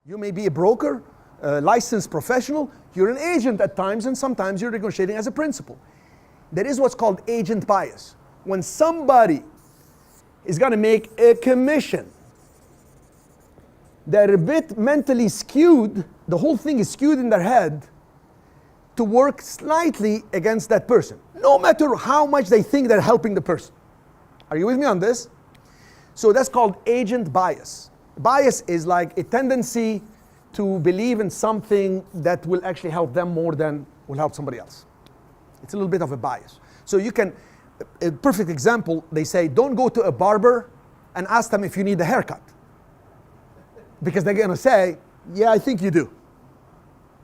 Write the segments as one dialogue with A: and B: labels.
A: You may be a broker, a licensed professional, you're an agent at times, and sometimes you're negotiating as a principal. There is what's called agent bias. When somebody is going to make a commission, they're a bit mentally skewed, the whole thing is skewed in their head to work slightly against that person, no matter how much they think they're helping the person. Are you with me on this? So that's called agent bias. Bias is like a tendency to believe in something that will actually help them more than will help somebody else. It's a little bit of a bias. So you can, a perfect example, they say, don't go to a barber and ask them if you need a haircut. Because they're gonna say, yeah, I think you do.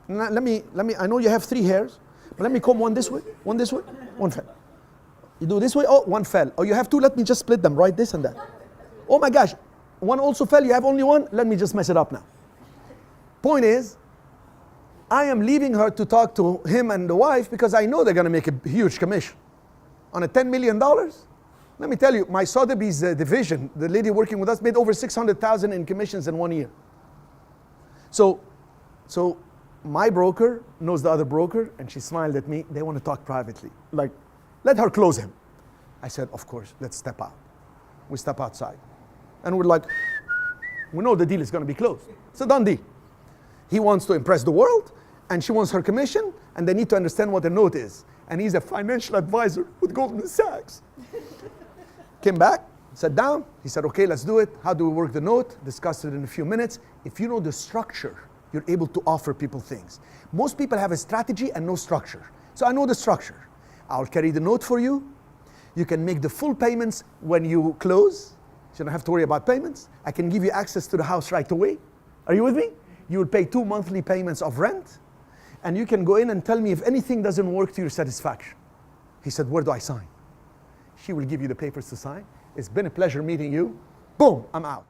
A: Now, let me, I know you have 3 hairs, but let me comb one this way, one fell. You do this way, oh, one fell. Oh, you have 2, let me just split them, right, this and that. Oh my gosh, one also fell, you have only one, let me just mess it up now. Point is, I am leaving her to talk to him and the wife because I know they're gonna make a huge commission. On a $10 million, let me tell you, my Sotheby's division, the lady working with us, made over $600,000 in commissions in 1 year. So my broker knows the other broker, and she smiled at me. They want to talk privately. Like, let her close him. I said, of course, let's step out. We step outside. And we're like, we know the deal is going to be closed. It's a done deal. He wants to impress the world, and she wants her commission, and they need to understand what a note is. And he's a financial advisor with Goldman Sachs. Came back, sat down. He said, okay, let's do it. How do we work the note? Discussed it in a few minutes. If you know the structure, you're able to offer people things. Most people have a strategy and no structure. So I know the structure. I'll carry the note for you. You can make the full payments when you close. So you don't have to worry about payments. I can give you access to the house right away. Are you with me? You will pay 2 monthly payments of rent. And you can go in and tell me if anything doesn't work to your satisfaction. He said, where do I sign? She will give you the papers to sign. It's been a pleasure meeting you. Boom, I'm out.